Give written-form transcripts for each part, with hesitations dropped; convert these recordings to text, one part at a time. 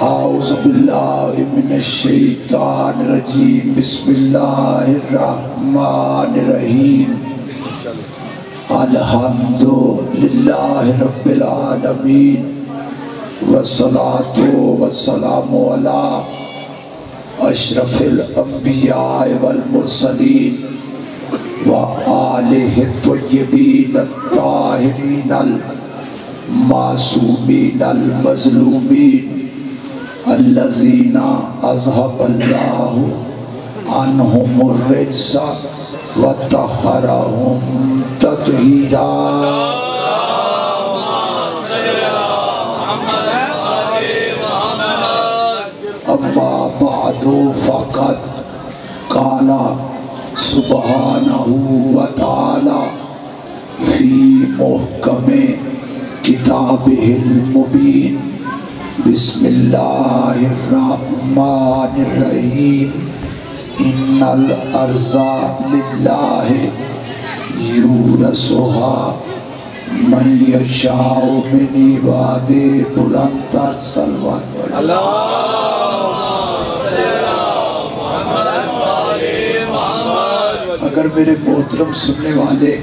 اعوذ باللہ من الشیطان الرجیم بسم اللہ الرحمن الرحیم الحمد للہ رب العالمین والصلاة والسلام علی اشرف الانبیاء والمرسلین وآلہ الطیبین الطاہرین المعصومین المظلومین الذین اذهب اللہ عنہم الرجس وطہرہم تطہیرا اما بعد فقد قال سبحانہ وتعالی فی محکم کتابہ المبین بسم اللہ الرحمن الرحیم ان الارض للہ یورثها من یشاء من عبادہ بلند تر صلوات اگر میرے محترم سننے والے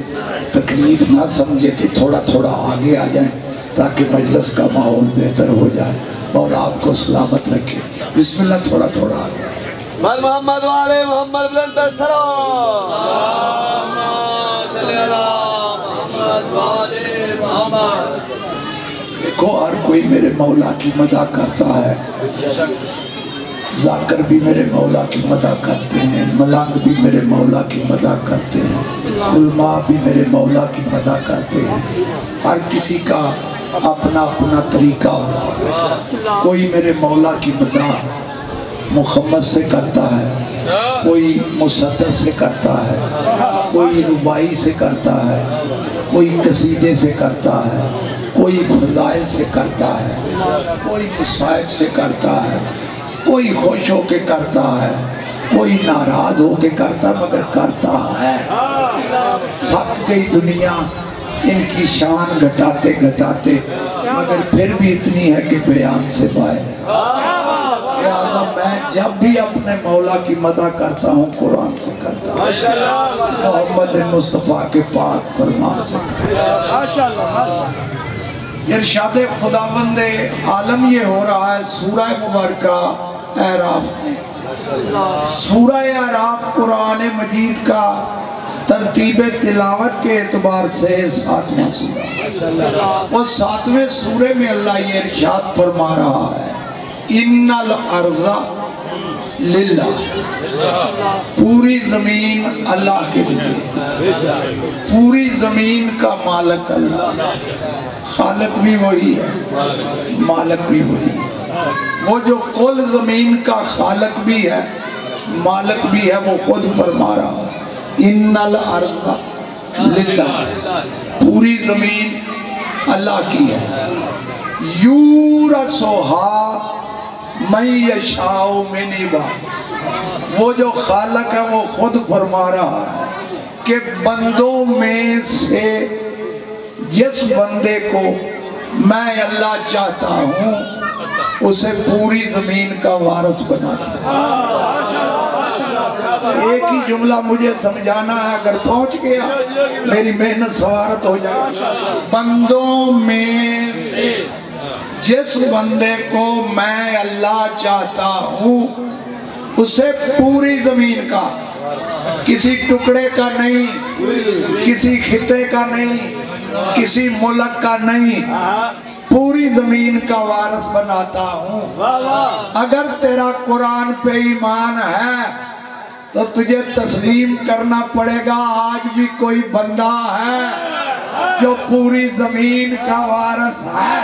تکلیف نہ سمجھے تو تھوڑا تھوڑا آگے آ جائیں تاکہ مجلس کا ماحول بہتر ہو جائے اور آپ کو سلامت رکھے. بسم اللہ تھوڑا تھوڑا آگے. محمد وعلے محمد بلند السلام اللہم صلی اللہ محمد وعلے محمد. دیکھو ہر کوئی میرے مولا کی مدح کرتا ہے. ذاکر بھی میرے مولا کی مدح کرتے ہیں, ملنگ بھی میرے مولا کی مدح کرتے ہیں, علماء بھی میرے مولا کی مدح کرتے ہیں. ہر کسی کا اپنا اپنا طریقہ ہوتا ہے. کوئی میرے مولا کی مدح محمد سے کرتا ہے, کوئی مسدس سے کرتا ہے, کوئی ربائی سے کرتا ہے, کوئی قصیدے سے کرتا ہے, کوئی فضائل سے کرتا ہے, کوئی مصائب سے کرتا ہے, کوئی خوش ہو کے کرتا ہے, کوئی ناراض ہو کے کرتا مگر کرتا ہے. تھک گئی دنیا ان کی شان گھٹاتے گھٹاتے مگر پھر بھی اتنی ہے کہ بیان سے باہر ہے. لہذا میں جب بھی اپنے مولا کی مدح کرتا ہوں قرآن سے کرتا ہوں, محمد مصطفیٰ کے پاک فرمان سے کرتا ہوں. ارشاد خداوند عالم یہ ہو رہا ہے سورہ مبارکہ اعراف میں. سورہ اعراف قرآن مجید کا ترتیب تلاوت کے اعتبار سے 7واں سورہ. اور 7ویں سورے میں اللہ یہ ارشاد فرما رہا ہے ان الارض للہ, پوری زمین اللہ کے لیے, پوری زمین کا مالک اللہ. خالق بھی وہی ہے, مالک بھی وہی ہے. وہ جو کل زمین کا خالق بھی ہے مالک بھی ہے وہ خود فرما رہا ہے ان الارض للہ, پوری زمین اللہ کی ہے. یورثها من یشاء من عبادہ, وہ جو خالق ہے وہ خود فرما رہا ہے کہ بندوں میں سے جس بندے کو میں اللہ چاہتا ہوں اسے پوری زمین کا وارث بناتا ہوں. ایک ہی جملہ مجھے سمجھانا ہے, اگر پہنچ گیا میری محنت سوارت ہو جائے. بندوں میں سے جس بندے کو میں اللہ چاہتا ہوں اسے پوری زمین کا, کسی ٹکڑے کا نہیں, کسی خطے کا نہیں, کسی ملک کا نہیں, پوری زمین کا وارث بناتا ہوں. اگر تیرا قرآن پہ ایمان ہے تو تجھے تسلیم کرنا پڑے گا آج بھی کوئی بندہ ہے جو پوری زمین کا وارث ہے.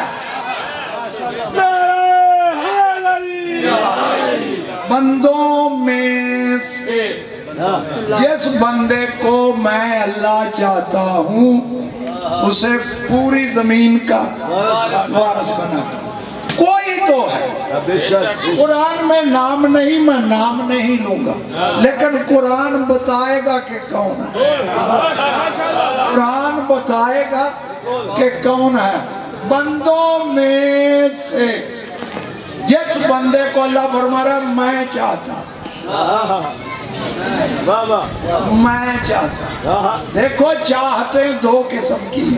بندوں میں سے جس بندے کو میں اللہ چاہتا ہوں اسے پوری زمین کا وارث بناتا ہوں. کوئی تو ہے, قرآن میں نام نہیں, میں نام نہیں لوں گا, لیکن قرآن بتائے گا کہ کون ہے. قرآن بتائے گا کہ کون ہے. بندوں میں سے جس بندے کو اللہ فرما رہا ہے میں چاہتا، میں چاہتا. دیکھو چاہتے دو قسم کی،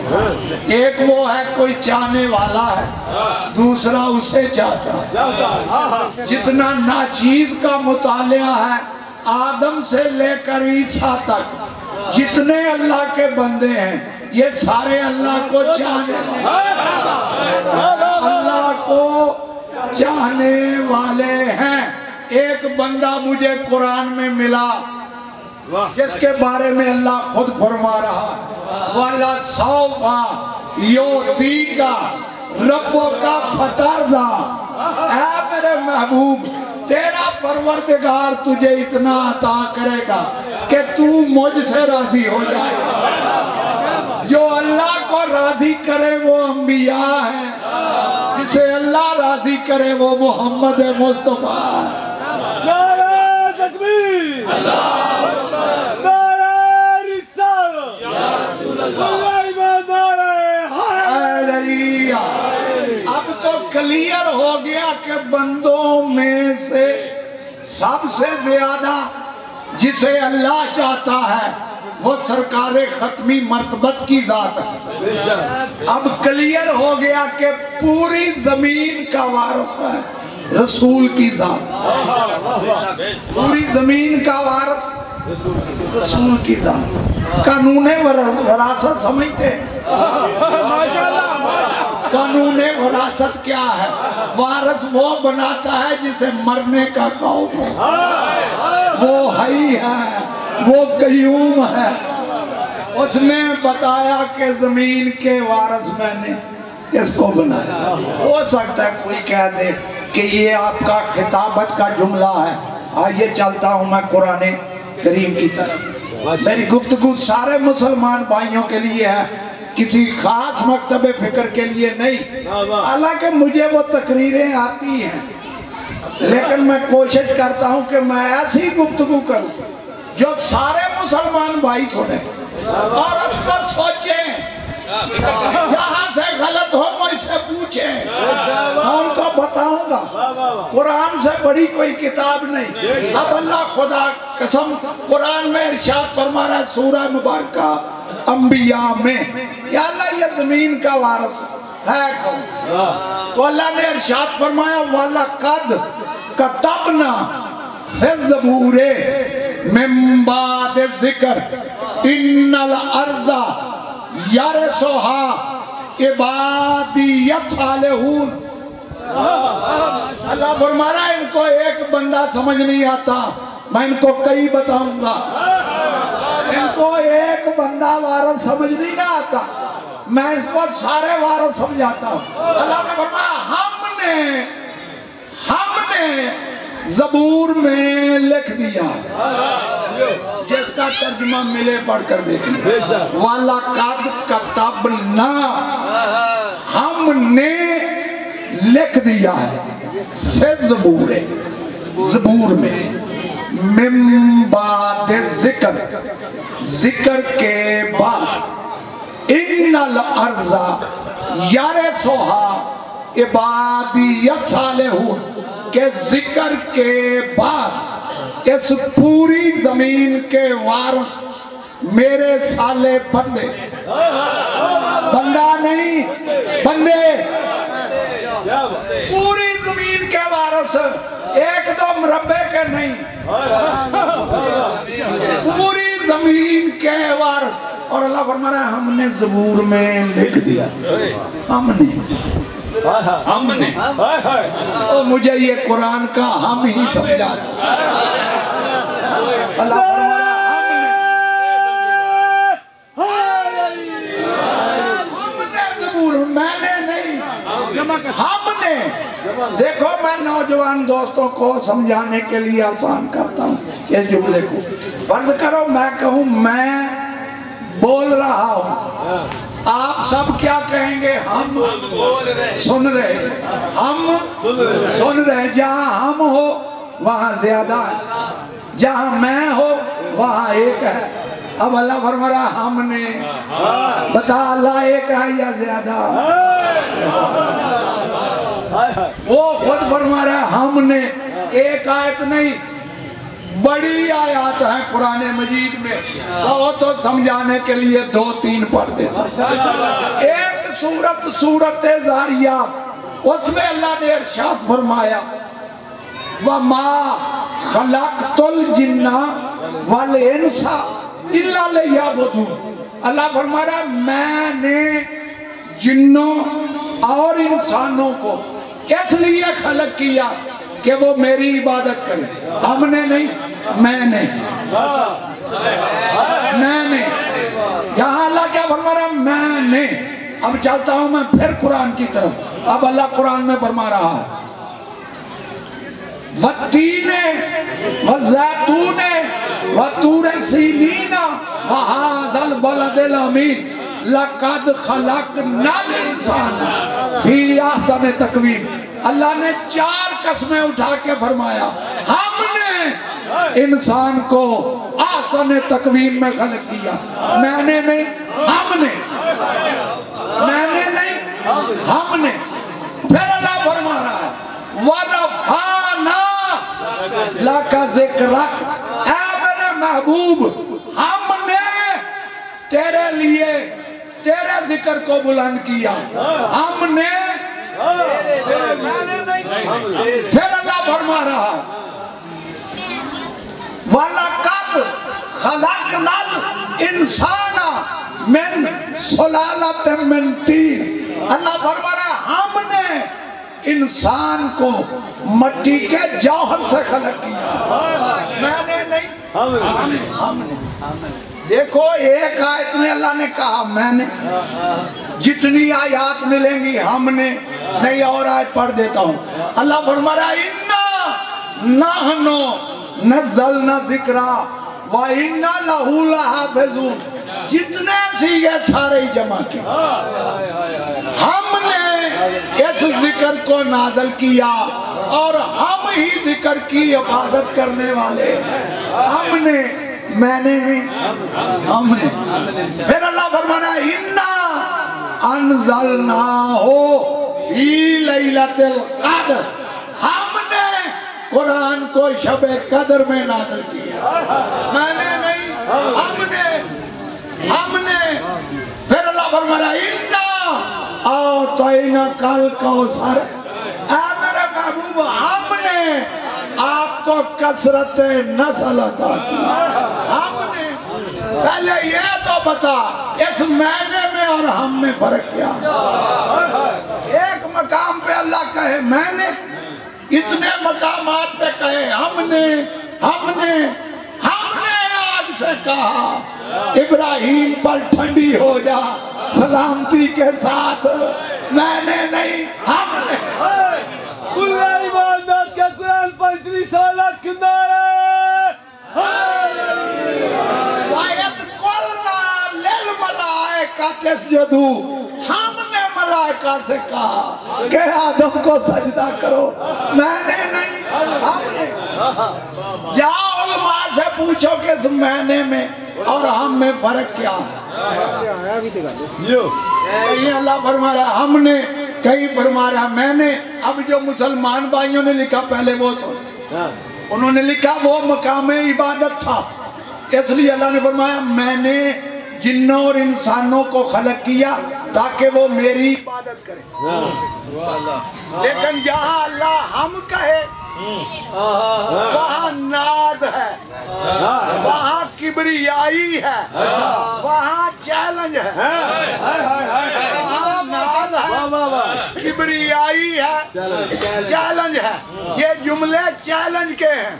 ایک وہ ہے کوئی چاہنے والا ہے، دوسرا اسے چاہتا ہے. جتنا ناچیز کا مطالعہ ہے آدم سے لے کر عیسیٰ تک جتنے اللہ کے بندے ہیں یہ سارے اللہ کو چاہنے والے، اللہ کو چاہنے والے ہیں. ایک بندہ مجھے قرآن میں ملا جس کے بارے میں اللہ خود فرما رہا ہے وَلَسَوْفَ يُعْطِيكَ رَبُّكَ فَتَرْضَىٰ. اے میرے محبوب تیرا پروردگار تجھے اتنا عطا کرے گا کہ تو مجھ سے راضی ہو جائے. جو اللہ کو راضی کرے وہ انبیاء ہیں، جسے اللہ راضی کرے وہ محمد مصطفیٰ ہے. نعرہ تکبیر، نعرہ رسالت، یا رسول اللہ، نعرہ حیدریہ. اب تو کلیئر ہو گیا کہ بندوں میں سے سب سے زیادہ جسے اللہ چاہتا ہے وہ سرکار ختمی مرتبت کی ذات ہے. اب کلیئر ہو گیا کہ پوری زمین کا وارث ہے رسول کی ذات. پوری زمین کا وارث رسول کی ذات. قانون وراثت سمجھتے؟ قانون وراثت کیا ہے؟ وارث وہ بناتا ہے جسے مرنے کا خوف ہے، وہ حی ہے، وہ قیوم ہے. اس نے بتایا کہ زمین کے وارث میں نے اس کو بنایا. ہو سکتا ہے کوئی کہہ دے کہ یہ آپ کا خطابت کا جملہ ہے. آئیے چلتا ہوں میں قرآن کریم کی طرف. میری گفتگو سارے مسلمان بھائیوں کے لیے ہے، کسی خاص مکتب فکر کے لیے نہیں. حالانکہ مجھے وہ تقریریں آتی ہیں لیکن میں کوشش کرتا ہوں کہ میں ایسی گفتگو کروں جو سارے مسلمان بھائی سنیں اور اس پر سوچیں. جہاں سے غلط ہو مجھ سے پوچھیں، میں ان کو بتاؤں گا. قرآن سے بڑی کوئی کتاب نہیں. اب اللہ خدا قسم قرآن میں ارشاد فرما رہا ہے سورہ مبارکہ انبیاء میں، یا اللہ یہ زمین کا وارث ہے کون؟ تو اللہ نے ارشاد فرمایا وَلَقَدْ كَتَبْنَا فِي الزَّبُورِ مِن بَعْدِ الذِّكْرِ إِنَّ الْأَرْضَ يَرِثُهَا عِبَادِيَّ الصَّالِحُونَ. اللہ فرما رہا ہے ان کو ایک بندہ سمجھ نہیں آتا، میں ان کو کئی بتاؤں گا. ان کو ایک بندہ وارث سمجھ نہیں نہ آتا، میں اس کو سارے وارث سمجھاتا ہوں. اللہ نے فرمایا ہم نے زبور میں لکھ دیا، جس کا ترجمہ ملے پڑھ کر دیکھیں. وَلَقَدْ كَتَبْنَا، ہم نے لکھ دیا ہے فِي الزَّبُورِ، زبور میں، مِن بَعْدِ الذِّکْرِ، ذکر کے بعد، إِنَّ الْأَرْضَ يَرِثُهَا عِبَادِيَّ الصَّالِحُونَ، کہ ذکر کے بعد اس پوری زمین کے وارث میرے صالح بندے، بندہ نہیں بندے، پوری زمین کے وارث، ایک دو مربع کے نہیں، پوری زمین کے وارث. اور اللہ فرما رہا ہے ہم نے زبور میں لکھ دیا. ہم نے اور مجھے یہ قرآن کا ہم ہی سمجھا. اللہ فرما رہا ہم نے زبور، میں نے نہیں، ہم نے. دیکھو میں نوجوان دوستوں کو سمجھانے کے لیے آسان کرتا ہوں اس جملے کو. فرض کرو میں کہوں میں بول رہا ہوں، آپ سب کیا کہیں گے؟ ہم سن رہے، ہم سن رہے. جہاں ہم ہو وہاں زیادہ ہے، جہاں میں ہو وہاں ایک ہے. اب اللہ فرما رہا ہم نے، بتا اللہ ایک ہے یا زیادہ؟ وہ خود فرما رہا ہے ہم نے ایک آیت نہیں بڑی آیات ہیں قرآن مجید میں، کہو تو سمجھانے کے لیے 2-3 پڑھ دیتا۔ ایک سورت زاریات، اس میں اللہ نے ارشاد فرمایا وَمَا خَلَقْتُ الْجِنَّ وَالْإِنسَ إِلَّا لِيَعْبُدُونِ۔ اللہ فرما رہا ہے میں نے جنوں اور انسانوں کو اس لیے خلق کیا کہ وہ میری عبادت کریں۔ ہم نے نہیں، میں نے یہاں اللہ کیا فرما رہا ہے میں نے۔ اب چلتا ہوں میں پھر قرآن کی طرف۔ اب اللہ قرآن میں فرما رہا ہے وَالتِّينِ وَالزَّيْتُونِ وَطُورِ سِينِينَ وَهَذَا الْبَلَدِ الْأَمِينِ لَقَدْ خَلَقْنَا الْإِنسَانَ فِي أَحْسَنِ تَقْوِيمٍ۔ اللہ نے 4 قسمیں اٹھا کے فرمایا ہم نے انسان کو احسن تقویم میں خلق کیا۔ میں نے نہیں، ہم نے، میں نے نہیں، ہم نے۔ پھر اللہ فرما رہا ہے وَرَفَعْنَا لَكَ ذِكْرَكَ، اے میرے محبوب ہم نے تیرے لیے تیرے ذکر کو بلند کیا۔ ہم نے، میں نے نہیں۔ پھر اللہ فرما رہا وَلَقَدْ خَلَقْنَا الْإِنسَانَ مِنْ سُلَالَةٍ مِنْ طِينٍ۔ اللہ فرما رہا ہے ہم نے انسان کو مٹی کے جوہر سے خلق کیا۔ میں نے نہیں، ہم نے۔ دیکھو ایک آیت میں اللہ نے کہا میں نے، جتنی آیات ملیں گی ہم نے نہیں۔ اور آیت پڑھ دیتا ہوں، اللہ فرما رہا ہے اِنَّا نَحْنُ نَزَّلْنَا ذِكْرَا وَإِنَّا لَهُ لَحَافِظُونَ۔ جتنے سیگے سارے جمع کی، ہم نے اس ذکر کو نازل کیا اور ہم ہی ذکر کی حفاظت کرنے والے۔ ہم نے، میں نے نہیں، ہم نے۔ پھر اللہ فرمانا اِنَّا أَنزَلْنَاهُ فِي لَيْلَةِ الْقَدْرِ، ہم نے قرآن کو شب قدر میں نازل کیا۔ میں نے نہیں، ہم نے، ہم نے۔ پھر اللہ فرمانا اِنَّا أَعْطَيْنَاكَ الْكَوْثَرَ، اے میرے محبوب ہم نے آپ کو کثرت نسل عطا کی۔ ہم نے، پہلے یہ تو بتا اس معنی میں اور ہم میں فرق کیا۔ ایک مقام پہ اللہ کہے میں نے، اتنے مقامات پہ کہے ہم نے، ہم نے، ہم نے آج سے کہا ابراہیم پر ٹھنڈی ہو جا سلامتی کے ساتھ، میں نے نہیں، ہم نے۔ اللہ عبادت کا قرآن 35 لاکھ نعرے وَإِذْ قُلْنَا لِلْمَلَائِكَةِ اسْجُدُوا، ہم نے ملائکہ سے کہا کہ آدم کو سجدہ کرو، میں نے نہیں، ہم نے۔ جاؤ علماء سے پوچھو کہ اس معنی میں اور ہم میں فرق کیا ہے۔ کہیں اللہ فرما رہا ہے ہم نے، کہیں فرما رہا ہے میں نے۔ اب جو مسلمان بھائیوں نے لکھا پہلے وہ تو انہوں نے لکھا وہ مقام عبادت تھا، اس لیے اللہ نے فرمایا میں نے جنوں اور انسانوں کو خلق کیا تاکہ وہ میری عبادت کریں۔ لیکن جہاں اللہ ہم کہے وہاں ناز ہے، وہاں کبریائی ہے، وہاں چیلنج ہے۔ وہاں ناز ہے، کبریائی ہے، چیلنج ہے۔ یہ جملے چیلنج کے ہیں۔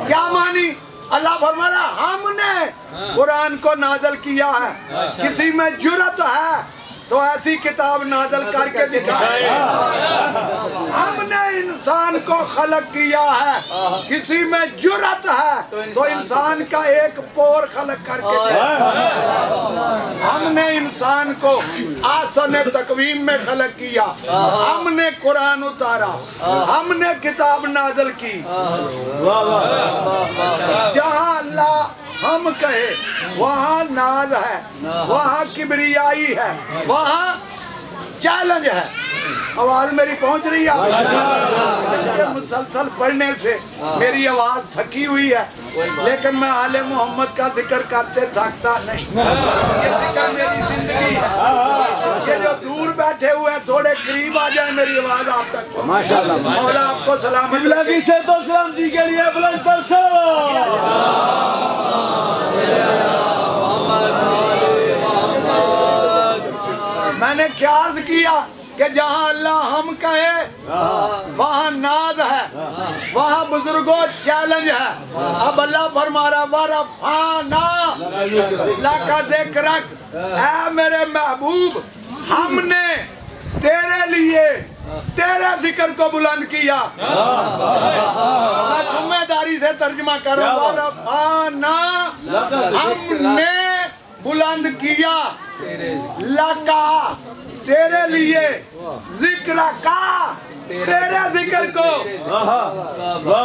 کیا معنی؟ اللہ فرما رہا ہم نے قرآن کو نازل کیا ہے، کسی میں جرت ہے تو ایسی کتاب نازل کر کے دکھائے۔ ہم نے انسان کو خلق کیا ہے، کسی میں جرت ہے تو انسان کا ایک پور خلق کر کے دکھائے۔ ہم نے انسان کو احسن تقویم میں خلق کیا، ہم نے قرآن اتارا، ہم نے کتاب نازل کی۔ جہاں اللہ ہم کہے وہاں ناز ہے، وہاں کبریائی ہے، وہاں چیلنج ہے۔ آواز میری پہنچ رہی ہے؟ مسلسل پڑھنے سے میری آواز تھکی ہوئی ہے، لیکن میں آل محمد کا ذکر کرتے تھکتا نہیں۔ یہ ذکر میری زندگی ہے۔ یہ جو دور بیٹھے ہوئے تھوڑے قریب آ جائیں، میری آواز آپ تک ماشاءاللہ۔ مولا آپ کو سلامت قبلہ کی سے تو سلامتی کے لیے بلند تر میں نے کیا عرض کیا کہ جہاں اللہ ہم کہے وہاں ناز ہے، وہاں بزرگوں چیلنج ہے۔ اب اللہ فرما رہا وَرَفَعْنَا لَكَ ذِكْرَكَ، اے میرے محبوب ہم نے تیرے لیے تیرے ذکر کو بلند کیا۔ میں ذمہ داری سے ترجمہ کروں، وَرَفَعْنَا ہم نے بلند کیا، لَكَ تیرے لیے، ذکر کا تیرے ذکر کو،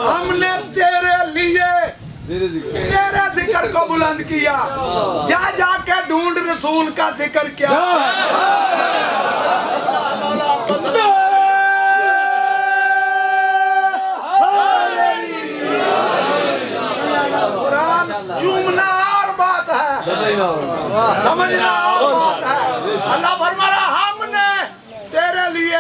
ہم نے تیرے لیے تیرے ذکر کو بلند کیا۔ جا جا کے ڈھونڈ رسول کا ذکر کیا۔ قرآن چومنا اور بات ہے، سمجھنا اور بات ہے۔ اللہ فرما رہا ہم نے تیرے لیے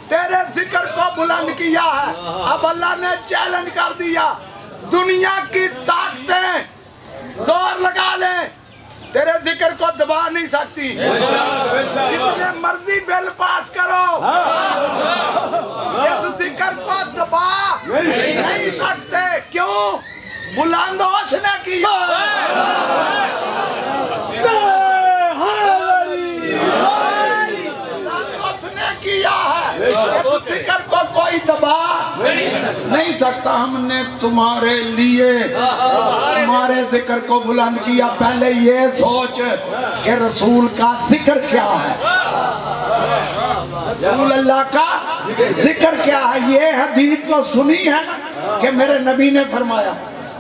تیرے ذکر کو بلند کیا ہے۔ اب اللہ نے چیلنج کر دیا، دنیا کی طاقتیں زور لگا لیں، تیرے ذکر کو دبا نہیں سکتی۔ جتنے مرضی بل پاس کرو، اس ذکر کو دبا نہیں سکتے۔ کیوں؟ بلند اس نے کیا، اس نے کیا ہے، اس ذکر کو کوئی دبا نہیں سکتا۔ ہم نے تمہارے لیے تمہارے ذکر کو بلند کیا۔ پہلے یہ سوچ کہ رسول کا ذکر کیا ہے، رسول اللہ کا ذکر کیا ہے۔ یہ حدیث تو سنی ہے نا کہ میرے نبی نے فرمایا،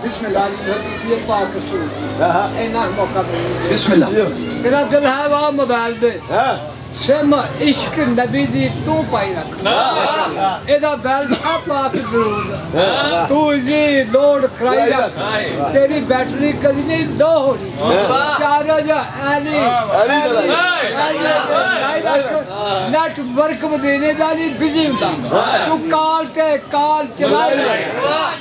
بسم اللہ یہ پاک رسول اینا موقع دے، بسم اللہ میرا دل ہے وہ موبائل دے سم عشق نبی دی تو پائی رکھ ایدہ بیل تھا پاک درود تو جی لوڈ کرائی رکھ، تیری بیٹری کدی نہیں دو ہو رہی چارو جا ایلی نیٹ ورک مدینے دانی بزی ہوتا، تو کال کے کال چلائی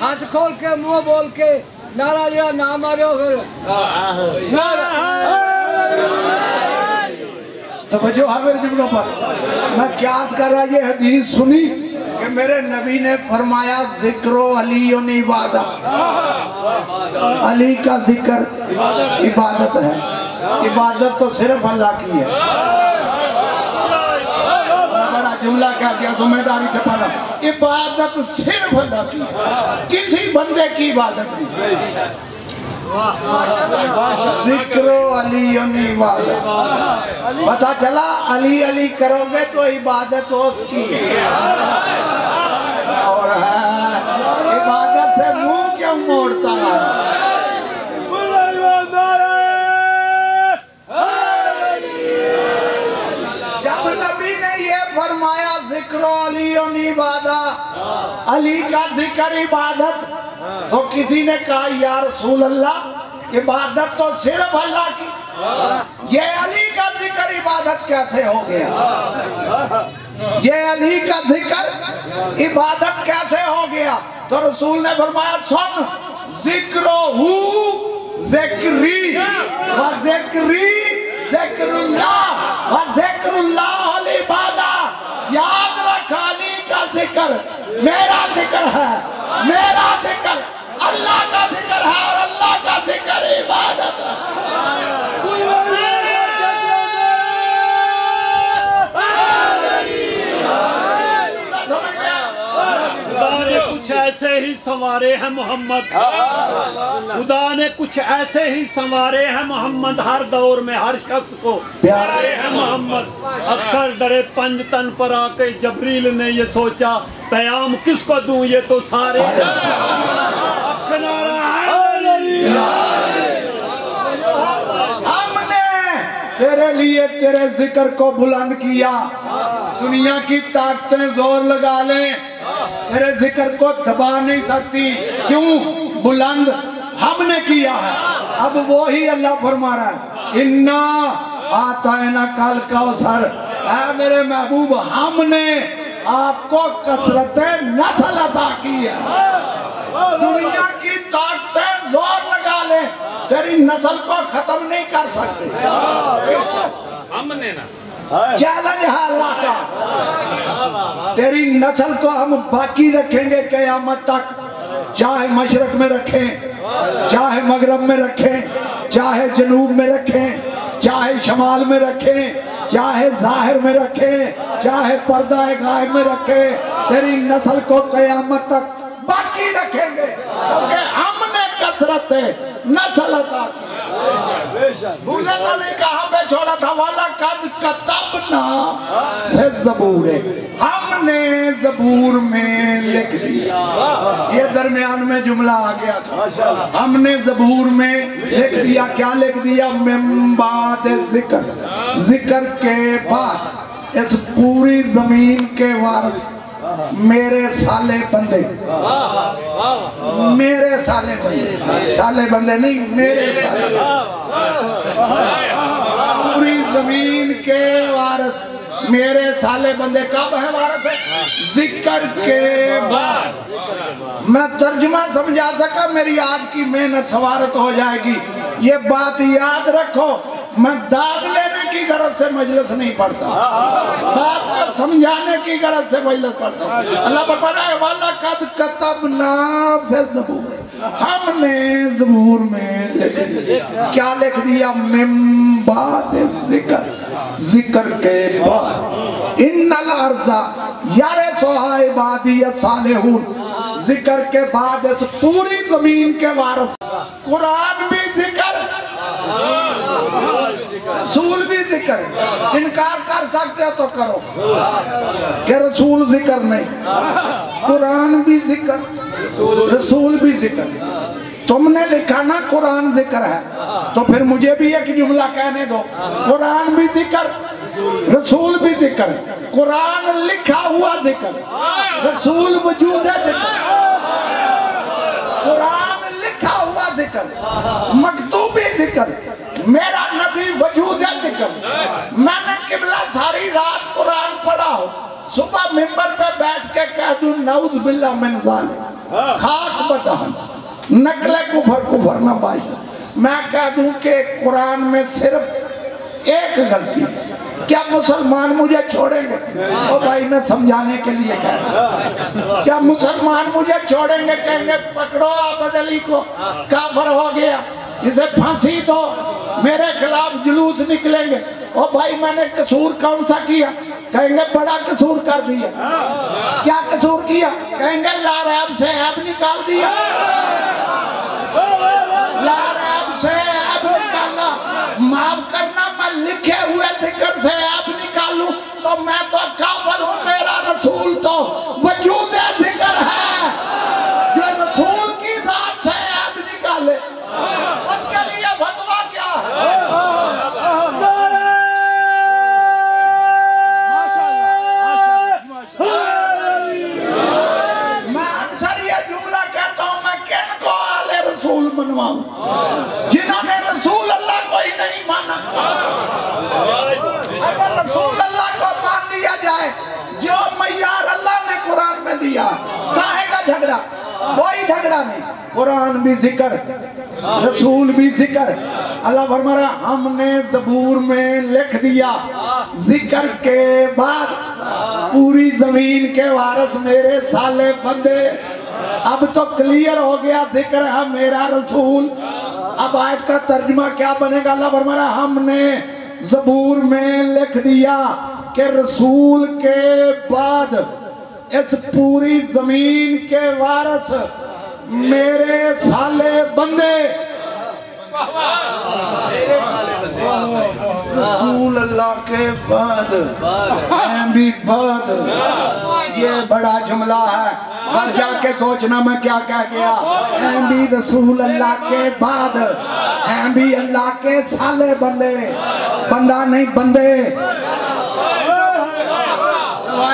ہاتھ کھول کے منہ بول کے نعرہ جڑا نہ مارے ہو پھر توجہ ہے میرے جملوں پر۔ میں کیا کر رہا، یہ حدیث سنی کہ میرے نبی نے فرمایا ذکر علی عبادت، علی کا ذکر عبادت ہے۔ عبادت تو صرف اللہ کی ہے۔ بڑا جملہ کہہ دیا، ذمہ داری سے پڑھا، عبادت صرف اللہ کی ہے، کسی بندے کی عبادت نہیں۔ ذکر علی عبادت، پتہ چلا علی علی کرو گے تو عبادت اس کی ہے، اور ہے عبادت سے منہ کیوں موڑتا ہے؟ جب نبی نے یہ فرمایا ذکر علی عبادت، علی کا ذکر عبادت، تو کسی نے کہا یا رسول اللہ عبادت تو صرف اللہ کی، یہ علی کا ذکر عبادت کیسے ہو گیا؟ یہ علی کا ذکر عبادت کیسے ہو گیا؟ تو رسول نے فرمایا سن، ذکرہو ذکری و ذکری ذکر اللہ و ذکر اللہ العبادہ۔ یاد رکھ علی کا ذکر میرا ذکر ہے، میرا ذکر اللہ کا ذکر ہے، اور اللہ کا ذکر عبادت ہے۔ خدا نے کچھ ایسے ہی سنوارے ہیں محمد، خدا نے کچھ ایسے ہی سنوارے ہیں محمد، ہر دور میں ہر شخص کو پیارے ہیں محمد۔ اکثر درے پنج تن پر آ کے جبریل نے یہ سوچا پیام کس کو دوں، یہ تو سارے ہم نے تیرے لیے تیرے ذکر کو بلند کیا، دنیا کی طاقتیں زور لگا لیں تیرے ذکر کو دبا نہیں سکتی. کیوں؟ بلند ہم نے کیا ہے. اب وہی اللہ فرما رہا ہے اِنَّا آتَيْنَا کَلْ کَوْثَرَ. اے میرے محبوب ہم نے آپ کو کثرت نسل عطا کی ہے. دنیا کی طاقتیں زور لگا لیں تیری نسل کو ختم نہیں کر سکتے. ہم نے نا چیلنج ہے اللہ کا. تیری نسل کو ہم باقی رکھیں گے قیامت تک. چاہے مشرق میں رکھیں, چاہے مغرب میں رکھیں, چاہے جنوب میں رکھیں, چاہے شمال میں رکھیں, چاہے ظاہر میں رکھیں, چاہے پردہ غائب میں رکھیں, تیری نسل کو قیامت تک باقی رکھیں گے کیونکہ ہم نے کثرت نسل عطا کی. بھولے تو نہیں کہاں پہ چھوڑا تھا وَلَقَدْ كَتَبْنَا فِي الزَّبُورِ. ہم نے زبور میں لکھ دیا. یہ درمیان میں جملہ آ گیا تھا. ہم نے زبور میں لکھ دیا. کیا لکھ دیا؟ من بعد ذکر, ذکر کے بعد اس پوری زمین کے وارث میرے سالے بندے. میرے سالے بندے, سالے بندے نہیں, میرے سالے. پوری زمین کے وارث میرے سالے بندے. کب ہیں وارث ہے؟ ذکر کے بعد. میں ترجمہ سمجھا سکا, میری آج کی محنت سوارت ہو جائے گی. یہ بات یاد رکھو, میں داد لینے کی غرض سے مجلس نہیں پڑھتا, بات کو سمجھانے کی غرض سے مجلس پڑھتا ہوں. اللہ فرماتا ہے وَلَقَدْ كَتَبْنَا فِي الزَّبُورِ. ہم نے زبور میں لکھ دیا. کیا لکھ دیا؟ من بعد ذکر, ذکر کے بعد. ان الارض یرثها عبادی الصالحون. ذکر کے بعد اس پوری زمین کے وارث. قرآن بھی ذکر, رسول بھی ذکر. انکار کر سکتے ہو تو کرو کہ رسول ذکر نہیں. قرآن بھی ذکر, رسول بھی ذکر. تم نے لکھا نا قرآن ذکر ہے, تو پھر مجھے بھی ایک جملہ کہنے دو. قرآن بھی ذکر, رسول بھی ذکر. قرآن لکھا ہوا ذکر, رسول وجود ہے ذکر. قرآن لکھا ہوا ذکر, مکتوبی ذکر, میرا نبی وجود ہے ذکر. میں نے قبلہ ساری رات قرآن پڑھا ہو, صبح ممبر پہ بیٹھ کے کہہ دوں نعوذ باللہ من ظالم, خاک بدہن, نقل کفر نہ بائی. میں کہہ دوں کہ قرآن میں صرف ایک غلطی, کیا مسلمان مجھے چھوڑیں گے؟ او بھائی میں سمجھانے کے لیے کہہ رہا ہوں. کیا مسلمان مجھے چھوڑیں گے؟ کہیں گے پکڑو عابد علی کو, کافر ہو گیا, اسے پھانسی دو, میرے خلاف جلوس نکلیں گے. او بھائی میں نے قصور کون سا کیا؟ کہیں گے بڑا قصور کر دیا. کیا قصور کیا؟ کہیں گے لا ریب سے عیب نکال دیا. لا ریب سے عیب نکالنا, معاف کرنا, میں لکھے ہوئے ذکر سے عیب نکالوں تو میں تو کافر ہوں. میرا رسول تو وجود ذکر ہے, جو رسول کی ذات سے عیب نکالے اس کے لیے فتویٰ کیا ہے؟ میں اکثر یہ جملہ کہتا ہوں, میں کن کو آل رسول منواؤں جنہوں نے رسول اللہ کو ہی نہیں مانا. اگر رسول اللہ کو مان لیا جائے جو معیار اللہ نے قرآن میں دیا, کاہے کا جھگڑا؟ کوئی جھگڑا نہیں. قرآن بھی ذکر, رسول بھی ذکر. اللہ فرما رہا ہم نے زبور میں لکھ دیا ذکر کے بعد پوری زمین کے وارث میرے سالے بندے. اب تو کلیئر ہو گیا ذکر ہے میرا رسول. اب آیت کا ترجمہ کیا بنے گا؟ اللہ فرما رہا ہم نے زبور میں لکھ دیا کہ رسول کے بعد اس پوری زمین کے وارث میرے سالے بندے. رسول اللہ کے بعد میں بھی بعد. یہ بڑا جملہ ہے, بس جا کے سوچنا میں کیا کہہ گیا. ہیں بھی رسول اللہ کے بعد, ہیں بھی اللہ کے سالے بندے, بندہ نہیں بندے.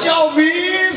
24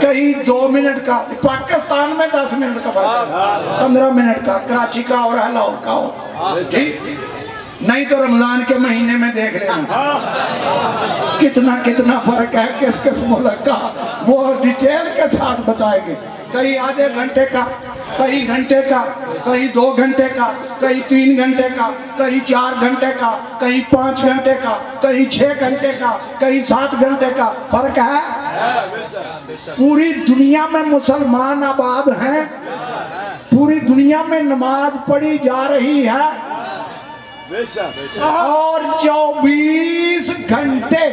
کہیں 2 منٹ کا، پاکستان میں 10 منٹ کا فرق ہے، 15 منٹ کا، کراچی کا اور لاہور کا ہو، ٹھیک؟ نہیں تو رمضان کے مہینے میں دیکھ لینا کتنا فرق ہے کس ملک کا، وہ ڈیٹیل کے ساتھ بتائیں گے۔ کہیں آدھے گھنٹے کا، کہیں گھنٹے کا، کہیں 2 گھنٹے کا، کہیں 3 گھنٹے کا، کہیں 4 گھنٹے کا، کہیں 5 گھنٹے کا، کہیں 6 گھنٹے کا، کہیں 7 گھنٹے کا فرق ہے۔ پوری دنیا میں مسلمان آباد ہیں، پوری دنیا میں نماز پڑھی جا رہی ہے، اور 24 گھنٹے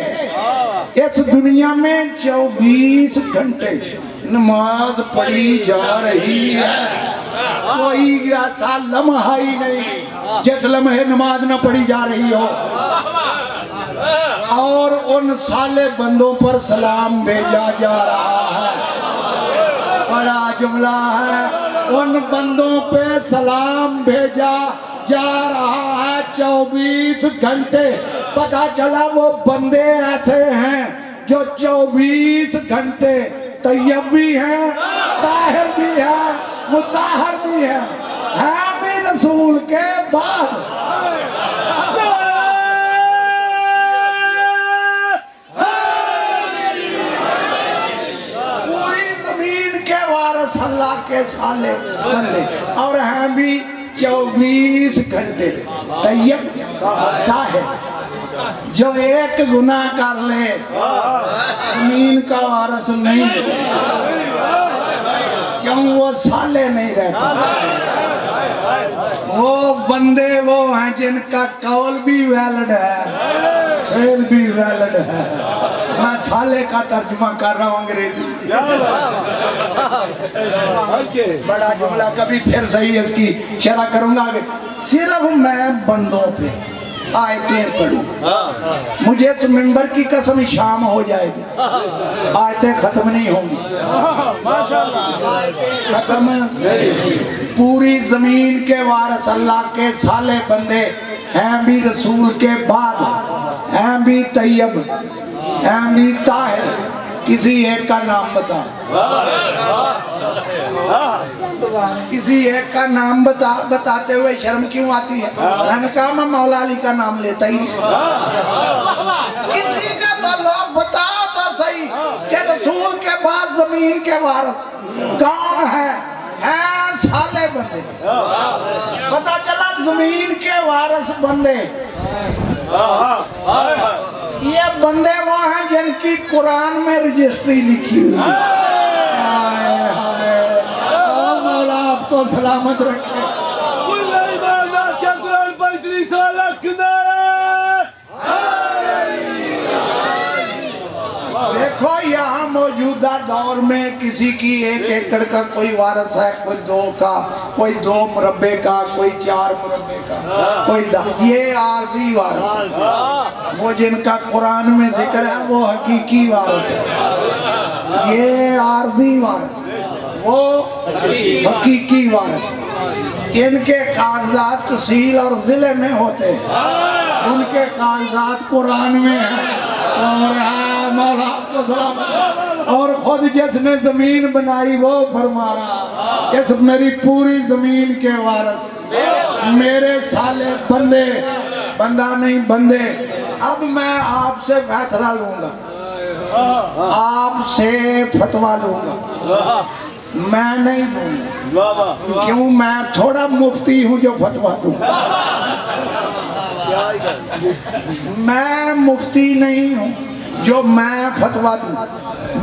اس دنیا میں 24 گھنٹے نماز پڑھی جا رہی ہے۔ کوئی ایسا لمحہ ہی نہیں جس لمحے نماز نہ پڑھی جا رہی ہو، اور ان صالح بندوں پر سلام بھیجا جا رہا ہے۔ بڑا جملہ ہے، ان بندوں پہ سلام بھیجا جا رہا ہے 24 گھنٹے۔ پتہ چلا وہ بندے ایسے ہیں جو 24 گھنٹے طیب بھی ہیں، طاہر بھی ہیں، مطہر بھی ہیں بھی رسول کے بعد۔ پوری زمین کے وارث اللہ کے صالح بندے، اور ہیں بھی 24 گھنٹے طیب طاہر۔ جو ایک گناہ کر لے زمین کا وارث نہیں، کیوں؟ وہ صالح نہیں رہتا۔ وہ بندے وہ ہیں جن کا قول بھی ویلڈ ہے، فعل بھی ویلڈ ہے۔ میں صالح کا ترجمہ کر رہا ہوں انگریزی۔ بڑا جملہ، کبھی پھر صحیح اس کی شرح کروں گا۔ صرف میں بندوں پہ آیتیں پڑھوں، مجھے اس ممبر کی قسم شام ہو جائے گی، آیتیں ختم نہیں ہوں گی، ختم۔ پوری زمین کے وارث اللہ کے صالح بندے ہیں بھی رسول کے بعد، ہیں بھی طیب، ہیں بھی طاہر۔ کسی ایک کا نام بتا، کسی ایک کا نام بتاتے ہوئے شرم کیوں آتی ہے؟ میں نے کہا میں مولا علی کا نام لیتا ہی نہیں۔ کسی کا تو لوگ بتاؤ تو صحیح کہ رسول کے بعد زمین کے وارث کون ہے؟ ہیں صالح بندے۔ پتہ چلا زمین کے وارث بندے، یہ بندے وہ ہیں جن کی قرآن میں رجسٹری لکھی ہوئی ہے۔ مولا آپ کو سلامت رکھے۔ دیکھو یہاں موجودہ دور میں کسی کی 1 ایکڑ کا کوئی وارث ہے، کوئی 2 کا، کوئی 2 مربع کا، کوئی 4 مربع کا، کوئی 10۔ یہ عارضی وارث ہے۔ وہ جن کا قرآن میں ذکر ہے وہ حقیقی وارث ہے۔ یہ عارضی وارث ہے، وہ حقیقی وارث ہے۔ ان کے کاغذات تحصیل اور ضلع میں ہوتے ہیں، ان کے کاغذات قرآن میں ہیں۔ اور خود جس نے زمین بنائی وہ فرما رہا، جس میری پوری زمین کے وارث میرے صالح بندے، بندہ نہیں بندے۔ اب میں آپ سے فیصلہ لوں گا، آپ سے فتویٰ لوں گا، میں نہیں دوں گا۔ کیوں؟ میں تھوڑا مفتی ہوں جو فتویٰ دوں، میں مفتی نہیں ہوں جو میں فتویٰ دوں،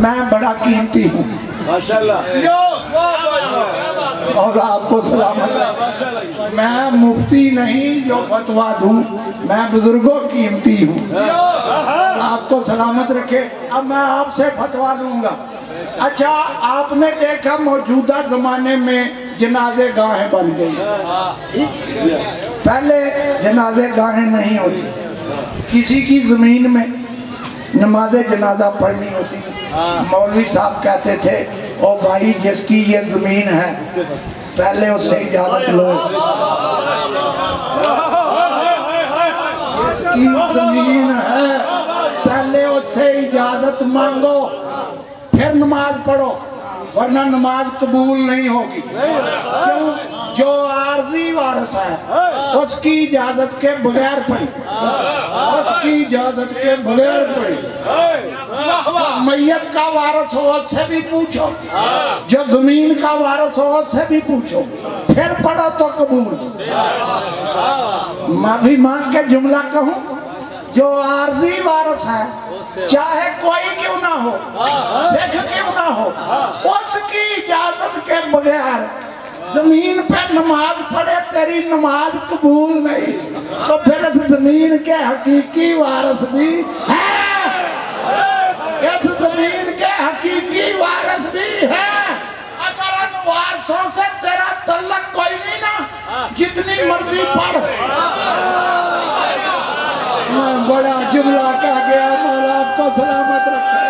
میں بڑا قیمتی ہوں۔ مولا آپ کو سلامت۔ میں مفتی نہیں جو فتویٰ دوں، میں بزرگوں قیمتی ہوں۔ آپ کو سلامت رکھے۔ اب میں آپ سے فتویٰ دوں گا۔ اچھا، آپ نے دیکھا موجودہ زمانے میں جنازے گاہیں بن گئی، پہلے جنازے گاہیں نہیں ہوتی، کسی کی زمین میں نماز جنازہ پڑھنی ہوتی تھی۔ مولوی صاحب کہتے تھے او بھائی جس کی یہ زمین ہے پہلے اس سے اجازت لو، جس کی زمین ہے پہلے اس سے اجازت مانگو، پھر پھر نماز پڑھو ورنہ نماز قبول نہیں ہوگی. کیوں؟ جو عارضی وارث ہے اس کی اجازت کے بغیر پڑھی, اس کی اجازت کے بغیر پڑھی. میت کا وارث ہو اس سے بھی پوچھو, جو زمین کا وارث ہو اس سے بھی پوچھو, پھر پڑھو تو قبول. میں بھی مان کے جملہ کہوں, جو عارضی وارث ہے چاہے کوئی کیوں نہ ہو, سکھ کیوں نہ ہو, اس کی اجازت کے بغیر زمین پہ نماز پڑھے تیری نماز قبول نہیں. تو پھر اس زمین کے حقیقی وارث بھی ہے, اس زمین کے حقیقی وارث بھی ہے. اگر ان وارثوں سے تیرا تعلق کوئی نہیں نا, جتنی مرضی پڑھ. میں بڑا جملہ کہہ گیا, مولا آپ کو سلامت رکھے.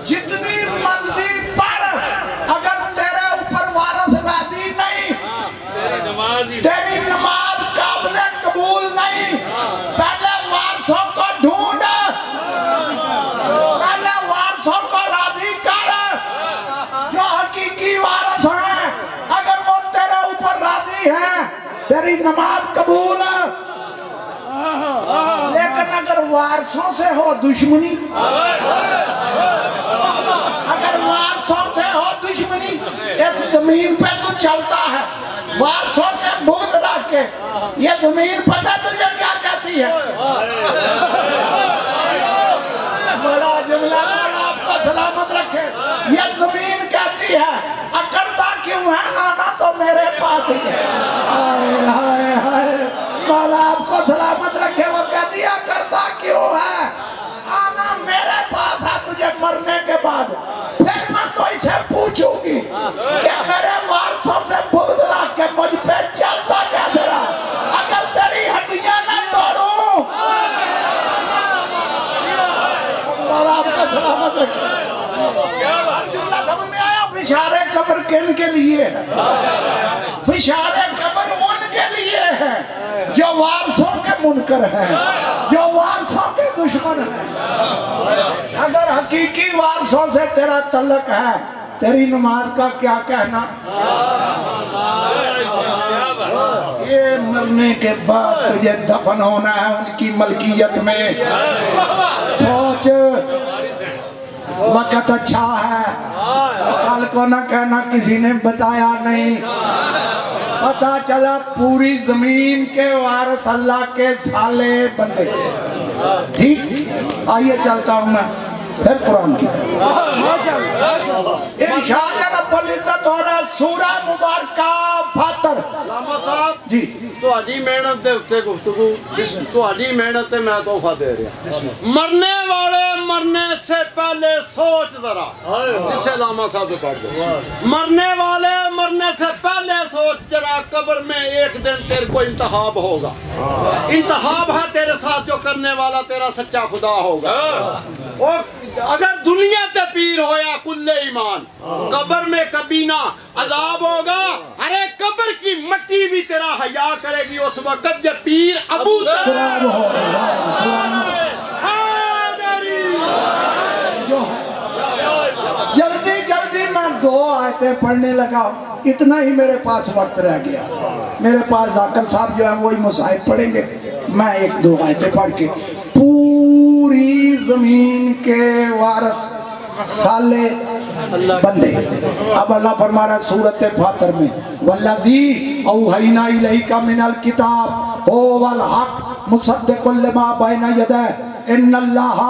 جتنی مرضی پڑھ, اگر تیرے اوپر وارث راضی نہیں, تیری نماز قابل قبول نہیں. پہلے وارثوں کو ڈھونڈ, پہلے وارثوں کو راضی کر, جو حقیقی وارث ہیں. اگر وہ تیرے اوپر راضی ہیں تیری نماز قبول ہے. لیکن اگر وارثوں سے ہو دشمنی, اگر وارثوں سے ہو دشمنی, اس زمین پہ تو چلتا ہے وارثوں سے بغض رکھ کے. یہ زمین پتہ تجھے کیا کہتی ہے؟ بڑا جملہ, بڑا آپ کو سلامت رکھے. یہ زمین کہتی ہے اکڑتا کیوں ہے, آنا تو میرے پاس ہی ہے. ہائے ہائے ہائے, مولا آپ کو سلامت رکھے. وہ کہتی ہے اکڑتا کیوں ہے, آنا میرے پاس ہے تجھے مرنے کے بعد. پھر میں تو اسے پوچھوں گی کہ میرے وارثوں سے بغض رکھ کے مجھ پہ چلتا کیسے رہا. اگر تیری ہڈیاں نہ توڑوں, مولا آپ کو سلامت رکھے. سمجھ میں آیا؟ فشار قبر کن کے لیے ہے؟ فشار قبر ان کے لیے ہے جو وارثوں کے منکر ہیں, جو وارثوں کے دشمن ہیں. اگر حقیقی وارثوں سے تیرا تعلق ہے, تیری نماز کا کیا کہنا. یہ مرنے کے بعد تجھے دفن ہونا ہے ان کی ملکیت میں. سوچ, وقت اچھا ہے, کل کو نہ کہنا کسی نے بتایا نہیں. پتا چلا پوری زمین کے وارث اللہ کے سالے بندے. ٹھیک, آئیے چلتا ہوں میں پھر قرآن کی ارشاد رب العزت ہو رہا سورہ مبارکہ فاتر. لاما صاحب جی, تہاڈی محنت دے اوتے گفتگو, تہاڈی محنت تے میں تحفہ دے رہا. مرنے والے مرنے سے پہلے سوچ ذرا, جتھے لاما صاحب نے پڑھ دیا. مرنے والے مرنے سے پہلے سوچ ذرا, قبر میں ایک دن تیرے کو انتخاب ہوگا. انتخاب ہے تیرے ساتھ جو کرنے والا تیرا سچا خدا ہوگا. اور اگر دنیا تے پیر ہویا کل ایمان, قبر میں کبھی نہ عذاب ہوگا. ارے قبر کی مٹی بھی تیرا حیا کرے گی اس وقت جب پیر ابو جلدی جلدی میں 2 آیتیں پڑھنے لگا, اتنا ہی میرے پاس وقت رہ گیا. میرے پاس ذاکر صاحب جو ہیں وہی مصاحب پڑھیں گے, میں 1-2 آیتیں پڑھ کے پوری زمین کے وارث سالے بندے. اب اللہ فرما رہا ہے سورۃ فاتر میں, والذی اوحینا الیک من الکتاب هو الحق مصدق لما بین یدہ ان اللہ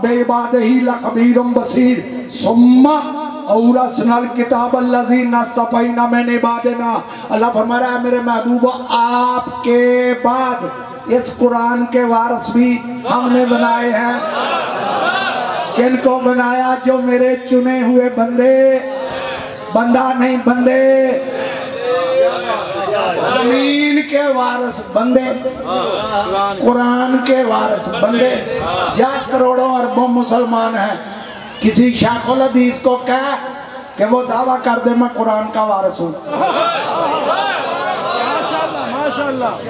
بعبادہ لخبیر بصیر ثم اورثنا الکتاب الذین اصطفینا من عبادنا. اللہ فرما رہا ہے میرے محبوب آپ کے بعد اس قرآن کے وارث بھی ہم نے بنائے ہیں. کن کو بنایا؟ جو میرے چنے ہوئے بندے, بندہ نہیں بندے, زمین کے وارث بندے, قرآن کے وارث بندے. یا کروڑوں اربوں مسلمان ہیں, کسی شیخ الحدیث کو کہہ کہ وہ دعویٰ کر دے میں قرآن کا وارث ہوں,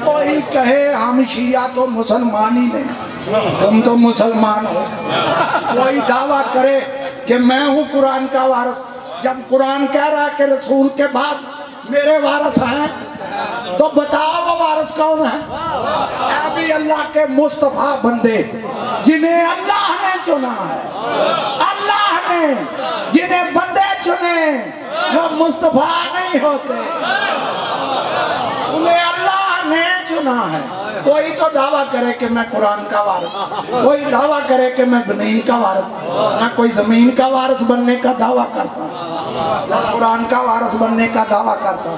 کوئی کہے ہم شیعہ تو مسلمان ہی نہیں. تم تو مسلمان ہو. کوئی دعویٰ کرے کہ میں ہوں قرآن کا وارث، جب قرآن کہہ رہا ہے کہ رسول کے بعد میرے وارث ہیں، تو بتاؤ وہ وارث کون ہے؟ اے بھی اللہ کے مصطفیٰ بندے جنہیں اللہ نے چنا ہے، اللہ نے جنہیں بندے چنے وہ مصطفیٰ نہیں ہوتے، انہیں اللہ نے چنا ہے. کوئی تو دعویٰ کرے کہ میں قرآن کا وارث، کوئی دعویٰ کرے کہ میں زمین کا وارث. نہ کوئی زمین کا وارث بننے کا دعویٰ کرتا، نہ قرآن کا وارث بننے کا دعویٰ کرتا.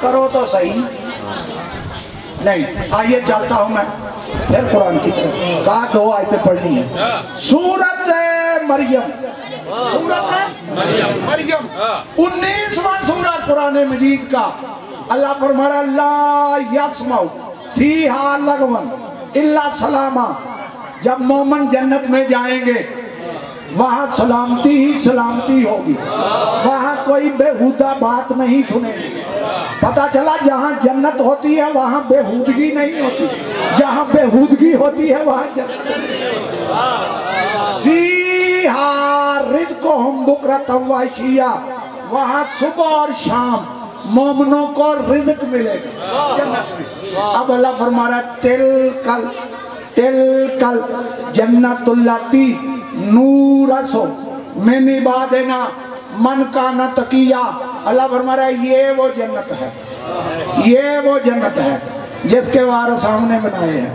کرو تو صحیح. نہیں، آئیے چلتا ہوں میں پھر قرآن کی طرف. کہا 2 آیتیں پڑھنی ہیں. سورت مریم، سورت مریم 19واں سورہ قرآن مجید کا. اللہ فرما رہا لا یسمع فیہا لغوا الا سلاما. جب مومن جنت میں جائیں گے وہاں سلامتی ہی سلامتی ہوگی، وہاں کوئی بےہودہ بات نہیں سنیں گے. پتا چلا جہاں جنت ہوتی ہے وہاں بےہودگی نہیں ہوتی، جہاں بےہودگی ہوتی ہے وہاں جنت نہیں. فیہا رزقہم بکرۃ وعشیہ، وہاں صبح اور شام مومنوں کو رزق ملے گا جنت میں. اب اللہ فرما رہا ہے تلکل جنت اللاتی نورثو من عبادنا من کان تقیا. اللہ فرما رہا ہے یہ وہ جنت ہے، یہ وہ جنت ہے جس کے وارث ہم نے بنائے ہیں.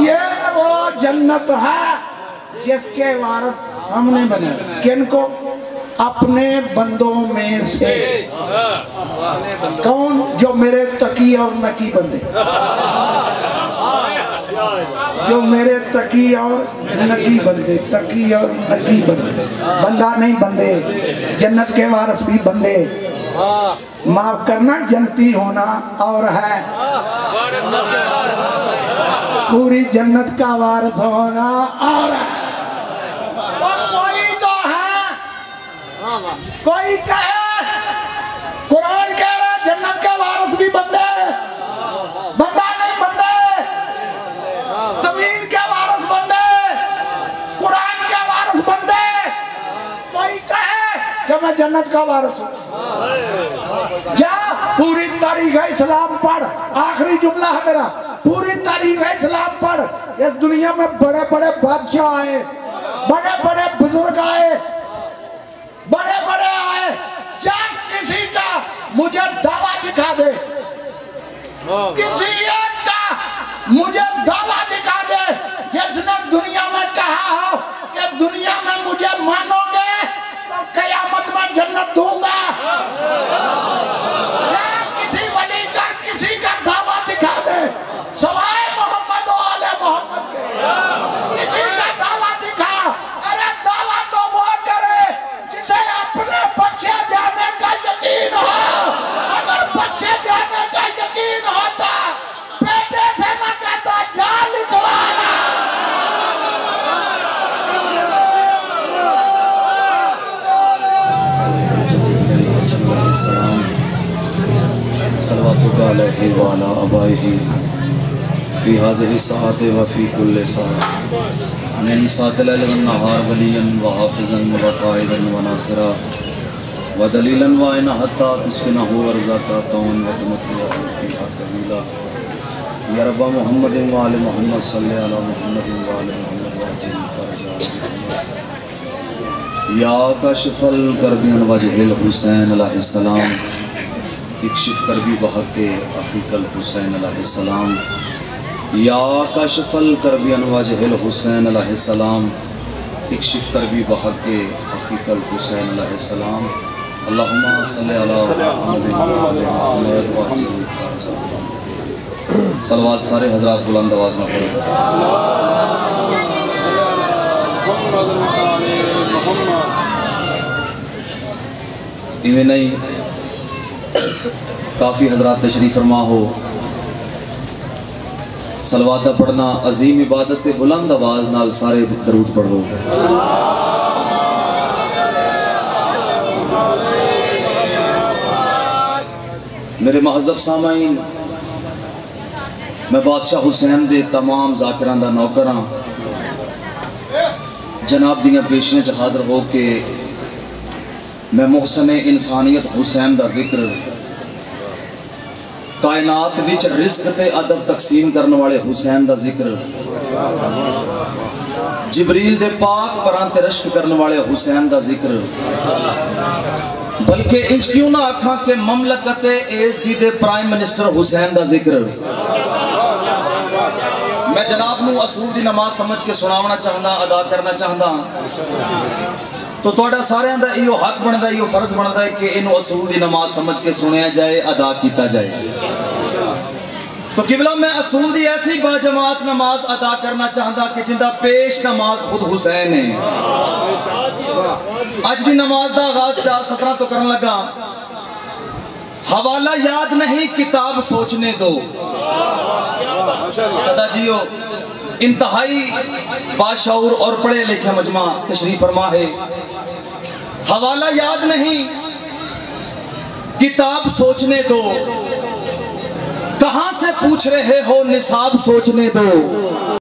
یہ وہ جنت ہے جس کے وارث ہم نے بنائے. کن کو؟ اپنے بندوں میں سے. کون؟ جو میرے تقی اور نقی بندے، جو میرے تقی اور نقی بندے، تقی اور نقی بندے. بندہ نہیں، بندے. جنت کے وارث بھی بندے. معاف کرنا، جنتی ہونا اور ہے، پوری جنت کا وارث ہونا اور ہے. کوئی کہے قرآن کہہ رہا ہے جنت کے وارث بھی بندے، بندہ نہیں، بندے. زمین کے وارث بندے، قرآن کے وارث بندے. کوئی کہے کہ میں جنت کا وارث ہوں، جا پوری تاریخ اسلام پڑھ. آخری جملہ ہے میرا، پوری تاریخ اسلام پڑھ. اس دنیا میں بڑے بڑے بادشاہ آئے، بڑے بڑے بزرگ آئے، بڑے بڑے آئے. یا کسی کا مجھے دعویٰ دکھا دے، کسی ایک کا مجھے دعویٰ دکھا دے جس نے دنیا میں کہا ہو کہ دنیا میں مجھے مانو گے تو قیامت میں جنت دوں گا. یا کسی ولی کا کسی کا دعویٰ دکھا دے سوائے محمد و آل محمد کے، کسی کا دعویٰ دکھا. ارے دعویٰ تو وہ کرے جسے اپنے بچے جانے کا یقین ہو. اگر بچے جانے کا یقین ہوتا بیٹے سے نہ کہتا جا لکھوانا. صلواتک علیہ وعلی آبائہ فی هذه الساعة وفی کل ساعة من ساعة اللیل والنہار ولیا وحافظا وقائدا وناصرا ودلیلا وعینا حتی تسکنہ ورزاقا طون وتمتعہ فیہا طویلا. یا رب محمد وآل محمد صلی علی محمد وآل محمد وعجل فرج یا کاشف الکرب عن وجہ الحسین علیہ السلام. اکشف کربی بحق اخیک الحسین علیہ السلام. یا کاشف الکرب عن وجہ الحسین علیہ السلام. اکشف کربی بحق اخیک الحسین علیہ السلام. اللہم صلی علی محمد وآل محمد وعجل فرج. صلوات سارے حضرات بلند آواز میں پڑھیں. ایویں نہیں، کافی حضرات تشریف فرما ہو. صلوات پڑھنا عظیم عبادت ہے. بلند آواز نال سارے درود پڑھو. میرے مہذب سامعین، میں بادشاہ حسین دے تمام ذاکران دا نوکراں جناب دیاں پیشیاں چ حاضر ہو کے میں محسن انسانیت حسین دا ذکر کائنات وچ رزق تے ادب تقسیم کرنے والے حسین دا ذکر جبریل دے پاک پران تے رشک کرنے والے حسین دا ذکر بلکہ انج کیوں نہ آکھاں کہ مملکت ایس دی دے پرائم منسٹر حسین دا ذکر میں جناب نو اصول دی نماز سمجھ کے سناونا چاہنا ادا کرنا چاہنا تو توڑا سارے اندھا ایو حق بندہ ایو فرض بندہ ہے کہ انو اصول دی نماز سمجھ کے سنیا جائے ادا کیتا جائے تو قبلہ میں اصول دی ایسی با جماعت نماز ادا کرنا چاہتا کہ جندہ پیش نماز خود حسین ہے آج دی نماز دا آغاز 4:17 تو کرن لگا حوالہ یاد نہیں کتاب سوچنے دو صدا جیو انتہائی باشعور اور پڑھے لکھے مجمع تشریف فرما ہے حوالہ یاد نہیں کتاب سوچنے دو کہاں سے پوچھ رہے ہو نصاب سوچنے دو